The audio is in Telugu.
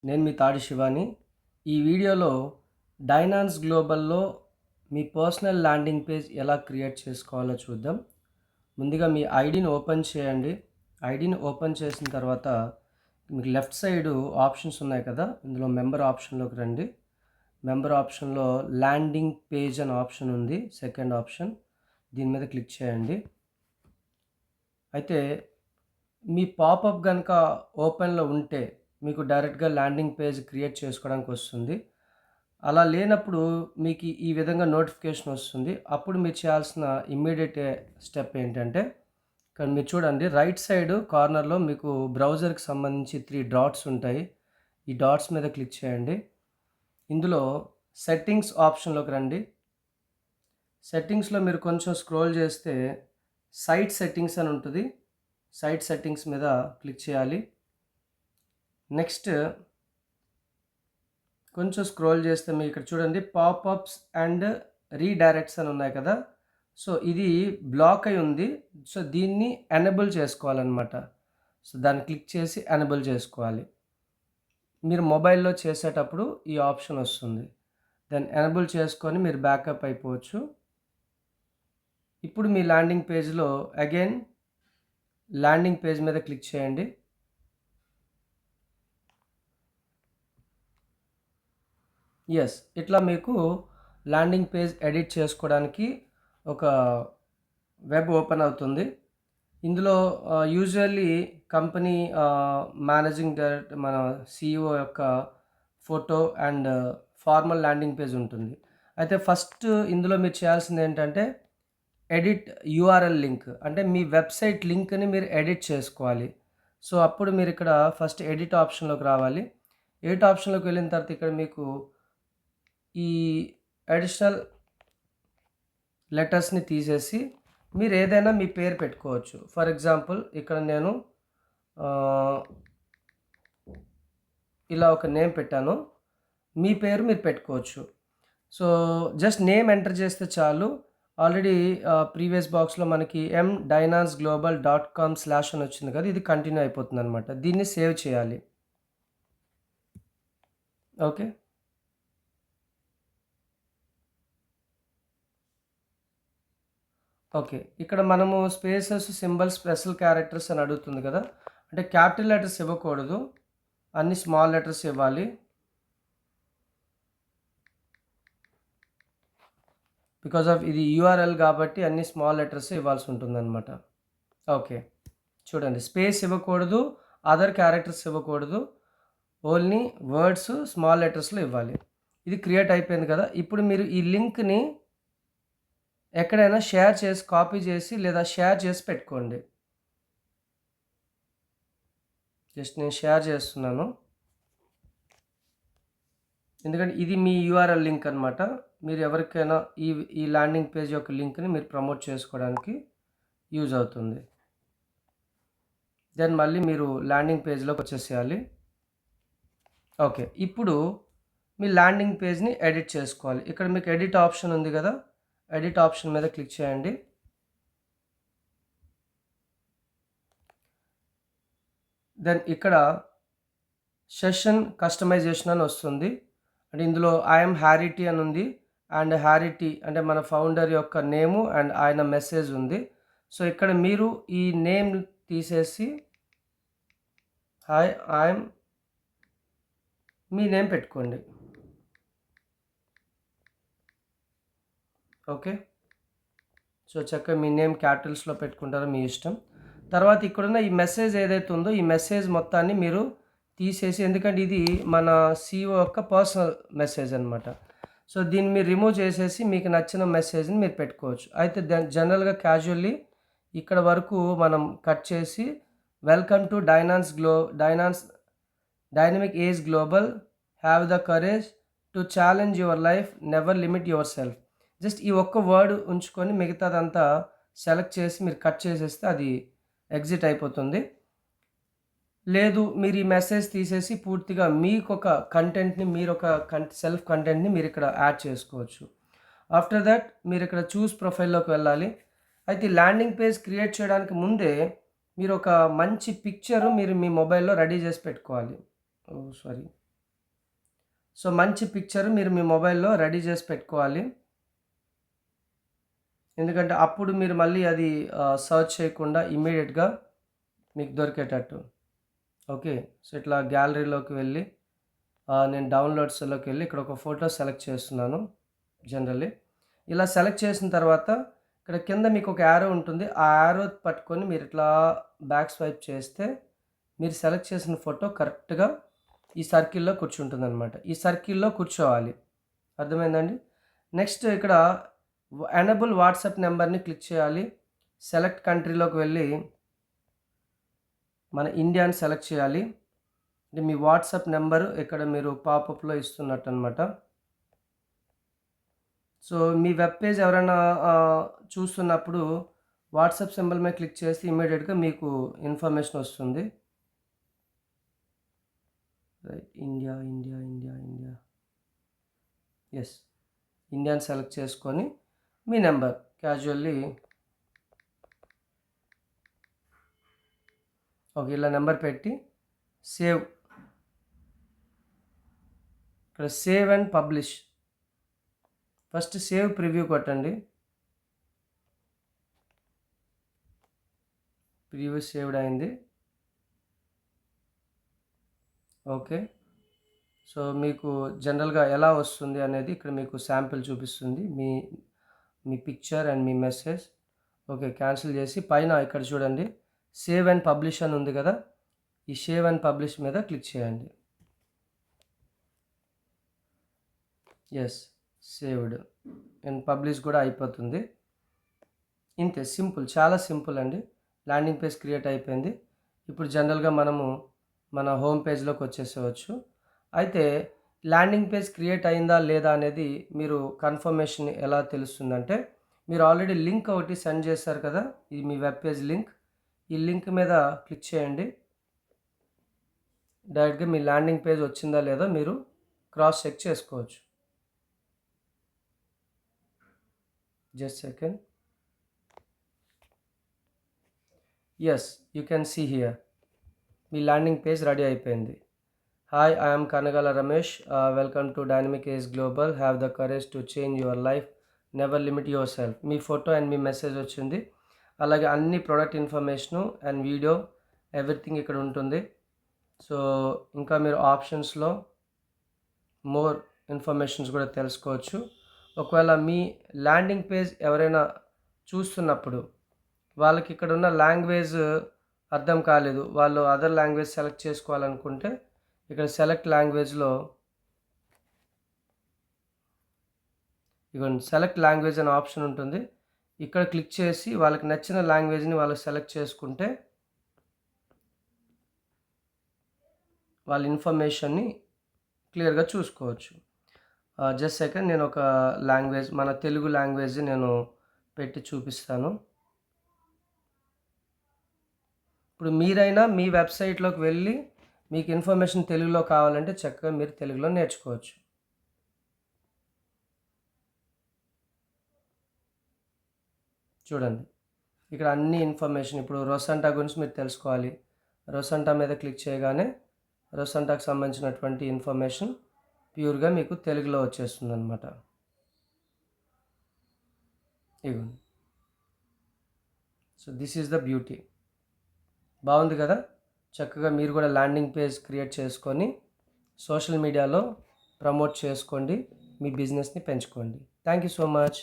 నేను మీ తాడి శివాని. ఈ వీడియోలో డైనాన్స్ గ్లోబల్‌లో మీ పర్సనల్ ల్యాండింగ్ పేజ్ ఎలా క్రియేట్ చేసుకోవాలో చూద్దాం. ముందుగా మీ ఐడీని ఓపెన్ చేయండి. ఐడీని ఓపెన్ చేసిన తర్వాత మీకు లెఫ్ట్ సైడు ఆప్షన్స్ ఉన్నాయి కదా! ఇందులో మెంబర్ ఆప్షన్‌లోకి రండి. మెంబర్ ఆప్షన్‌లో ల్యాండింగ్ పేజ్ అనే ఆప్షన్ ఉంది. Second option. దీని మీద క్లిక్ చేయండి. అయితే మీ పాపప్ గనుక ఓపెన్‌లో ఉంటే మీకు డైరెక్ట్‌గా ల్యాండింగ్ పేజ్ క్రియేట్ చేసుకోవడానికి వస్తుంది. అలా లేనప్పుడు మీకు ఈ విధంగా నోటిఫికేషన్ వస్తుంది. అప్పుడు మీరు చేయాల్సిన ఇమ్మీడియేట్ స్టెప్ ఏంటంటే, ఇక్కడ మీరు చూడండి రైట్ సైడ్ కార్నర్‌లో మీకు బ్రౌజర్‌కి సంబంధించి 3 డాట్స్ ఉంటాయి. ఈ డాట్స్ మీద క్లిక్ చేయండి. ఇందులో సెట్టింగ్స్ ఆప్షన్‌లోకి రండి. సెట్టింగ్స్‌లో మీరు కొంచెం స్క్రోల్ చేస్తే సైట్ సెట్టింగ్స్ అని ఉంటుంది. సైట్ సెట్టింగ్స్ మీద క్లిక్ చేయాలి. నెక్స్ట్ కొంచెం స్క్రోల్ చేస్తే మీకు ఇక్కడ చూడండి పాపప్స్ అండ్ రీడైరెక్ట్స్ అని ఉన్నాయి కదా! సో, ఇది బ్లాక్ అయి ఉంది. సో, దీన్ని ఎనేబుల్ చేసుకోవాలనమాట. సో, దాన్ని క్లిక్ చేసి ఎనేబుల్ చేసుకోవాలి. మీరు మొబైల్‌లో చేసేటప్పుడు ఈ ఆప్షన్ వస్తుంది. దాన్ని ఎనేబుల్ చేసుకొని మీరు బ్యాకప్ అయిపోవచ్చు. ఇప్పుడు మీ ల్యాండింగ్ పేజ్‌లో అగైన్ ల్యాండింగ్ పేజ్ మీద క్లిక్ చేయండి. ఇట్లా మీకు ల్యాండింగ్ పేజ్ ఎడిట్ చేసుకోవడానికి ఒక వెబ్ ఓపెన్ అవుతుంది. ఇందులో యూజువల్లీ కంపెనీ మేనేజింగ్ డైరెక్టర్ మన సీఈఓ యొక్క photo and formal landing page ఉంటుంది. అయితే ఫస్ట్ ఇందులో మీరు చేయాల్సింది ఏంటంటే ఎడిట్ యూఆర్ఎల్ లింక్, అంటే మీ వెబ్సైట్ లింక్ని మీరు ఎడిట్ చేసుకోవాలి. సో, అప్పుడు మీరు ఇక్కడ ఫస్ట్ ఎడిట్ ఆప్షన్లోకి రావాలి. ఎడిట్ ఆప్షన్లోకి వెళ్ళిన తర్వాత ఇక్కడ మీకు ఈ అడిషనల్ లెటర్స్ని తీసేసి మీరు ఏదైనా మీ పేరు పెట్టుకోవచ్చు. ఫర్ ఎగ్జాంపుల్ ఇక్కడ నేను ఇలా ఒక నేమ్ పెట్టాను. మీ పేరు మీరు పెట్టుకోవచ్చు. సో, జస్ట్ నేమ్ ఎంటర్ చేస్తే చాలు. ఆల్రెడీ ప్రీవియస్ బాక్స్‌లో మనకి mdynansglobal.com/ అని వచ్చింది కదా! ఇది కంటిన్యూ అయిపోతుందనమాట. దీన్ని సేవ్ చేయాలి. ఓకే. ఓకే. ఇక్కడ మనము స్పేసెస్, సింబల్స్, స్పెషల్ క్యారెక్టర్స్ అని అడుగుతుంది కదా! అంటే క్యాపిటల్ లెటర్స్ ఇవ్వకూడదు. అన్ని స్మాల్ లెటర్స్ ఇవ్వాలి. బికాజ్ ఆఫ్ ఇది యూఆర్ఎల్ కాబట్టి అన్ని స్మాల్ లెటర్స్ ఇవ్వాల్సి ఉంటుందన్నమాట. ఓకే. చూడండి స్పేస్ ఇవ్వకూడదు, అదర్ క్యారెక్టర్స్ ఇవ్వకూడదు. ఓన్లీ వర్డ్స్ స్మాల్ లెటర్స్‌లో ఇవ్వాలి. ఇది క్రియేట్ అయిపోయింది కదా! ఇప్పుడు మీరు ఈ లింక్‌ని ఎక్కడైనా షేర్ చేసి, కాపీ చేసి లేదా షేర్ చేసి పెట్టుకోండి. జస్ట్ నేను షేర్ చేస్తున్నాను. ఎందుకంటే ఇది మీ యూఆర్ఎల్ లింక్ అనమాట. మీరు ఎవరికైనా ఈ ల్యాండింగ్ పేజ్ యొక్క లింక్‌ని మీరు ప్రమోట్ చేసుకోవడానికి యూజ్ అవుతుంది. దెన్ మళ్ళీ మీరు ల్యాండింగ్ పేజ్‌లోకి వచ్చేసేయాలి. ఓకే. ఇప్పుడు మీ ల్యాండింగ్ పేజ్‌ని ఎడిట్ చేసుకోవాలి. ఇక్కడ మీకు ఎడిట్ ఆప్షన్ ఉంది కదా! ఎడిట్ ఆప్షన్ మీద క్లిక్ చేయండి. దెన్ ఇక్కడ సెషన్ కస్టమైజేషన్ అని వస్తుంది. అంటే ఇందులో ఐఎమ్ హ్యారీ టీ అని ఉంది. అండ్ హ్యారీ టీ అంటే మన ఫౌండర్ యొక్క నేము అండ్ ఆయన మెసేజ్ ఉంది. సో, ఇక్కడ మీరు ఈ నేమ్ తీసేసి హాయ్ ఐఎమ్ మీ నేమ్ పెట్టుకోండి. ఓకే. సో, చక్కగా మీ నేమ్ క్యాపిటల్స్‌లో పెట్టుకుంటారో మీ ఇష్టం. తర్వాత ఇక్కడున్న ఈ మెసేజ్ ఏదైతే ఉందో ఈ మెసేజ్ మొత్తాన్ని మీరు తీసేసి, ఎందుకంటే ఇది మన సీఈఓ యొక్క పర్సనల్ మెసేజ్ అనమాట. సో, దీన్ని మీరు రిమూవ్ చేసేసి మీకు నచ్చిన మెసేజ్‌ని మీరు పెట్టుకోవచ్చు. అయితే జనరల్‌గా క్యాజువల్లీ ఇక్కడ వరకు మనం కట్ చేసి వెల్కమ్ టు డైనాన్స్ dynamic age global, have the courage to challenge your life, never limit yourself. Just ఈ ఒక్క వర్డ్ ఉంచుకొని మిగతాదంతా సెలెక్ట్ చేసి మీరు కట్ చేసేస్తే అది ఎగ్జిట్ అయిపోతుంది. లేదు మీరు ఈ మెసేజ్ తీసేసి పూర్తిగా మీకొక కంటెంట్‌ని సెల్ఫ్ కంటెంట్‌ని మీరు ఇక్కడ యాడ్ చేసుకోవచ్చు. ఆఫ్టర్ దట్ మీరు ఇక్కడ చూస్ ప్రొఫైల్‌లోకి వెళ్ళాలి. అయితే ల్యాండింగ్ పేజ్ క్రియేట్ చేయడానికి ముందే మీరు ఒక మంచి పిక్చర్ మీరు మీ మొబైల్‌లో రెడీ చేసి పెట్టుకోవాలి. ఓహ్! సారీ. సో మంచి పిక్చర్ మీరు మీ మొబైల్లో రెడీ చేసి పెట్టుకోవాలి. ఎందుకంటే అప్పుడు మీరు మళ్ళీ అది సర్చ్ చేయకుండా ఇమ్మీడియేట్‌గా మీకు దొరికేటట్టు. ఓకే. సో ఇట్లా గ్యాలరీలోకి వెళ్ళి నేను డౌన్‌లోడ్స్‌లోకి వెళ్ళి ఇక్కడ ఒక ఫోటో సెలెక్ట్ చేస్తున్నాను జనరల్లీ. ఇలా సెలెక్ట్ చేసిన తర్వాత ఇక్కడ కింద మీకు ఒక యారో ఉంటుంది. ఆ యారో పట్టుకొని మీరు ఇట్లా బ్యాక్ స్వైప్ చేస్తే మీరు సెలెక్ట్ చేసిన ఫోటో కరెక్ట్‌గా ఈ సర్కిల్‌లో కూర్చుంటుందనమాట. ఈ సర్కిల్‌లో కూర్చోవాలి. అర్థమైందండి? నెక్స్ట్ ఇక్కడ ఎనేబుల్ వాట్సాప్ నెంబర్‌ని క్లిక్ చేయాలి. సెలెక్ట్ కంట్రీలోకి వెళ్ళి మన ఇండియాని సెలెక్ట్ చేయాలి. అంటే మీ వాట్సాప్ నెంబరు ఇక్కడ మీరు పాపప్‌లో ఇస్తున్నట్టనమాట. సో మీ వెబ్ పేజ్ ఎవరైనా చూస్తున్నప్పుడు వాట్సాప్ సింబల్ మీద క్లిక్ చేసి ఇమ్మీడియేట్‌గా మీకు ఇన్ఫర్మేషన్ వస్తుంది. రైట్. ఇండియా. యెస్. ఇండియాని సెలెక్ట్ చేసుకొని మీ నెంబర్ క్యాజువల్లీ ఓకే. ఇలా నెంబర్ పెట్టి సేవ్. ఇక్కడ save and publish. First save preview కొట్టండి. ప్రివ్యూ సేవ్డ్ అయింది. ఓకే. సో మీకు జనరల్‌గా ఎలా వస్తుంది అనేది ఇక్కడ మీకు శాంపిల్ చూపిస్తుంది. మీ పిక్చర్ అండ్ మీ మెసేజ్. ఓకే. క్యాన్సిల్ చేసి పైన ఇక్కడ చూడండి సేవ్ అండ్ పబ్లిష్ అని ఉంది కదా! ఈ సేవ్ అండ్ పబ్లిష్ మీద క్లిక్ చేయండి. యెస్. సేవ్డ్ అండ్ పబ్లిష్ కూడా అయిపోతుంది. ఇంతే సింపుల్. చాలా సింపుల్ అండి. ల్యాండింగ్ పేజ్ క్రియేట్ అయిపోయింది. ఇప్పుడు జనరల్‌గా మనము మన హోమ్ పేజ్‌లోకి వచ్చేసేయచ్చు. అయితే ల్యాండింగ్ పేజ్ క్రియేట్ అయిందా లేదా అనేది మీరు కన్ఫర్మేషన్ ఎలా తెలుస్తుందంటే మీరు ఆల్రెడీ లింక్ ఒకటి సెండ్ చేశారు కదా! ఇది మీ వెబ్ పేజ్ లింక్. ఈ లింక్ మీద క్లిక్ చేయండి. డైరెక్ట్‌గా మీ ల్యాండింగ్ పేజ్ వచ్చిందా లేదా మీరు క్రాస్ చెక్ చేసుకోవచ్చు. Just second. Yes. You can see here. మీ ల్యాండింగ్ పేజ్ రెడీ అయిపోయింది. Hi, I am Kanagala Ramesh. Welcome to dynamic age global. Have the courage to change your life. Never limit yourself. మీ ఫోటో అండ్ మీ మెసేజ్ వచ్చింది. అలాగే అన్ని product information and video everything ఇక్కడ ఉంటుంది. సో ఇంకా మీరు ఆప్షన్స్లో మోర్ ఇన్ఫర్మేషన్స్ కూడా తెలుసుకోవచ్చు. ఒకవేళ మీ ల్యాండింగ్ పేజ్ ఎవరైనా చూస్తున్నప్పుడు వాళ్ళకి ఇక్కడ ఉన్న లాంగ్వేజ్ అర్థం కాలేదు, వాళ్ళు అదర్ లాంగ్వేజ్ సెలెక్ట్ చేసుకోవాలనుకుంటే ఇక్కడ సెలెక్ట్ లాంగ్వేజ్లో ఇగోండి సెలెక్ట్ లాంగ్వేజ్ అనే ఆప్షన్ ఉంటుంది. ఇక్కడ క్లిక్ చేసి వాళ్ళకి నచ్చిన లాంగ్వేజ్ని వాళ్ళు సెలెక్ట్ చేసుకుంటే వాళ్ళ ఇన్ఫర్మేషన్ని క్లియర్గా చూసుకోవచ్చు. జస్ట్ సెకండ్, నేను ఒక లాంగ్వేజ్ మన తెలుగు లాంగ్వేజ్ నేను పెట్టి చూపిస్తాను. ఇప్పుడు మీరైనా మీ వెబ్సైట్లోకి వెళ్ళి మీకు ఇన్ఫర్మేషన్ తెలుగులో కావాలంటే చక్కగా మీరు తెలుగులో నేర్చుకోవచ్చు. చూడండి ఇక్కడ అన్ని ఇన్ఫర్మేషన్. ఇప్పుడు రొసంటా గురించి మీరు తెలుసుకోవాలి. రొసంటా మీద క్లిక్ చేయగానే రొసంటాకు సంబంధించినటువంటి ఇన్ఫర్మేషన్ ప్యూర్గా మీకు తెలుగులో వచ్చేస్తుంది అనమాట. ఇగోండి. So this is the beauty. బాగుంది కదా! చక్కగా మీరు కూడా ల్యాండింగ్ పేజ్ క్రియేట్ చేసుకొని సోషల్ మీడియాలో ప్రమోట్ చేసుకోండి. మీ బిజినెస్ని పెంచుకోండి. Thank you so much.